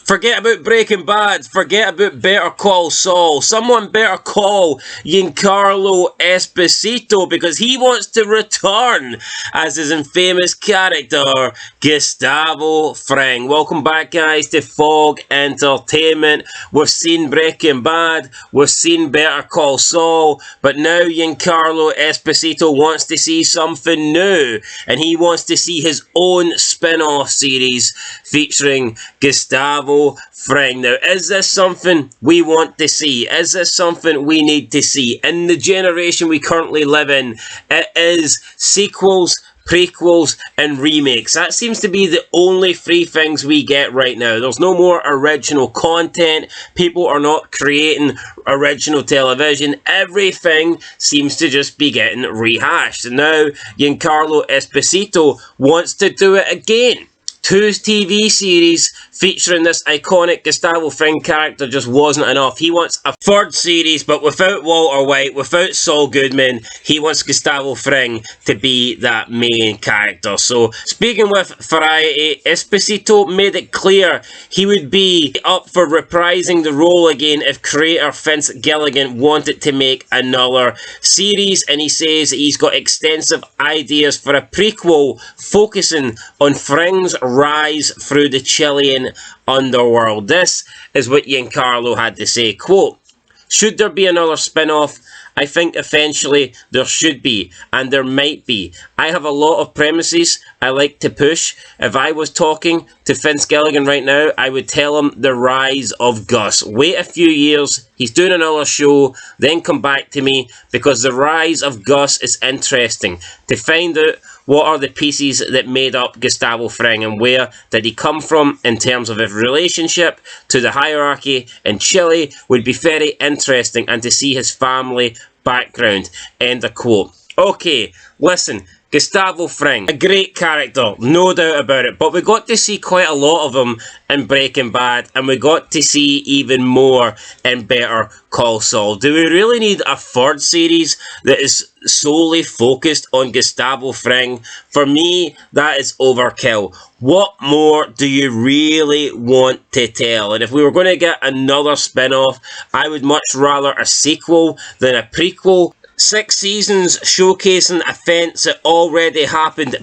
Forget about Breaking Bad. Forget about Better Call Saul. Someone better call Giancarlo Esposito because he wants to return as his infamous character, Gustavo Fring. Welcome back, guys, to Fog Entertainment. We've seen Breaking Bad. We've seen Better Call Saul. But now Giancarlo Esposito wants to see something new. And he wants to see his own spin-off series featuring Gustavo Fring. Now, is this something we want to see? Is this something we need to see? In the generation we currently live in, it is sequels, prequels, and remakes. That seems to be the only three things we get right now. There's no more original content. People are not creating original television. Everything seems to just be getting rehashed. And now Giancarlo Esposito wants to do it again. Two TV series featuring this iconic Gustavo Fring character just wasn't enough. He wants a third series, but without Walter White, without Saul Goodman. He wants Gustavo Fring to be that main character. So, speaking with Variety, Esposito made it clear he would be up for reprising the role again if creator Vince Gilligan wanted to make another series. And he says he's got extensive ideas for a prequel focusing on Fring's rise through the Chilean underworld. This is what Giancarlo had to say, quote, "Should there be another spin-off? I think eventually there should be, and there might be. I have a lot of premises I like to push. If I was talking to Vince Gilligan right now, I would tell him the rise of Gus. Wait a few years, he's doing another show, then come back to me, because the rise of Gus is interesting. To find out what are the pieces that made up Gustavo Fring and where did he come from in terms of his relationship to the hierarchy in Chile would be very interesting, and to see his family background." End of quote. Okay, listen, Gustavo Fring, a great character, no doubt about it, but we got to see quite a lot of him in Breaking Bad, and we got to see even more in Better Call Saul. Do we really need a third series that is solely focused on Gustavo Fring? For me, that is overkill. What more do you really want to tell? And if we were going to get another spin-off, I would much rather a sequel than a prequel. 6 seasons showcasing events that already happened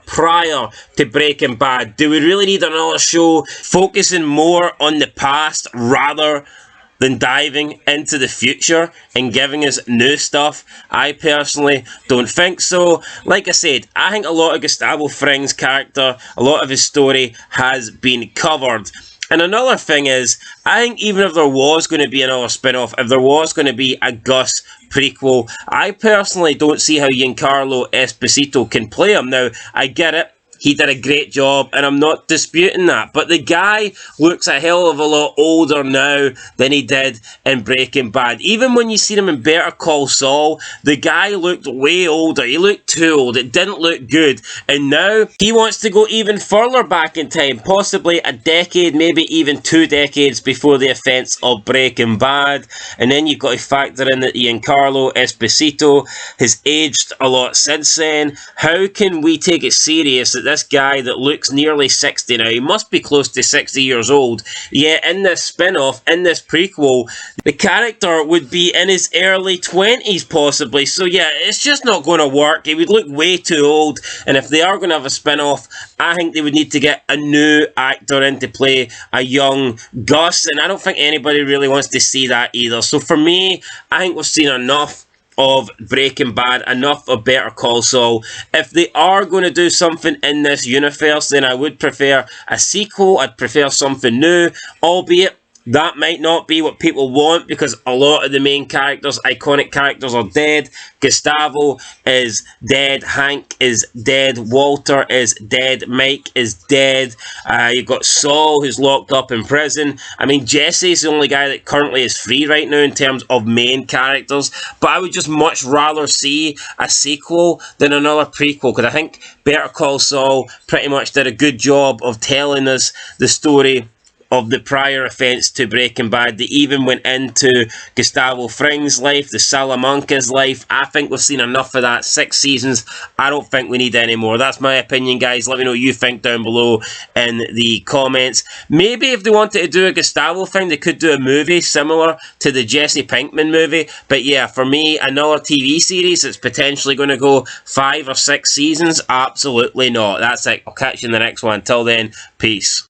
prior to Breaking Bad. Do we really need another show focusing more on the past rather than diving into the future and giving us new stuff? I personally don't think so. Like I said, I think a lot of Gustavo Fring's character, a lot of his story has been covered. And another thing is, I think even if there was going to be another spin-off, if there was going to be a Gus prequel, I personally don't see how Giancarlo Esposito can play him. Now, I get it. He did a great job, and I'm not disputing that. But the guy looks a hell of a lot older now than he did in Breaking Bad. Even when you see him in Better Call Saul, the guy looked way older. He looked too old. It didn't look good. And now he wants to go even further back in time, possibly a decade, maybe even 2 decades before the events of Breaking Bad. And then you've got to factor in that Giancarlo Esposito has aged a lot since then. How can we take it serious that this guy that looks nearly 60 now, he must be close to 60 years old, yet in this spin-off, in this prequel, the character would be in his early 20s possibly? So yeah, it's just not going to work. He would look way too old, and if they are going to have a spin-off, I think they would need to get a new actor in to play a young Gus, and I don't think anybody really wants to see that either. So for me, I think we've seen enough of Breaking Bad, enough of Better Call Saul. If they are going to do something in this universe, then I would prefer a sequel. I'd prefer something new, albeit that might not be what people want because a lot of the main characters, iconic characters, are dead. Gustavo is dead. Hank is dead. Walter is dead. Mike is dead. You've got Saul, who's locked up in prison. I mean, Jesse's the only guy that currently is free right now in terms of main characters. But I would just much rather see a sequel than another prequel, because I think Better Call Saul pretty much did a good job of telling us the story of the prior offence to Breaking Bad. They even went into Gustavo Fring's life, the Salamanca's life. I think we've seen enough of that. 6 seasons. I don't think we need any more. That's my opinion, guys. Let me know what you think down below in the comments. Maybe if they wanted to do a Gustavo thing, they could do a movie similar to the Jesse Pinkman movie. But yeah, for me, another TV series that's potentially going to go 5 or 6 seasons, absolutely not. That's it. I'll catch you in the next one. Until then, peace.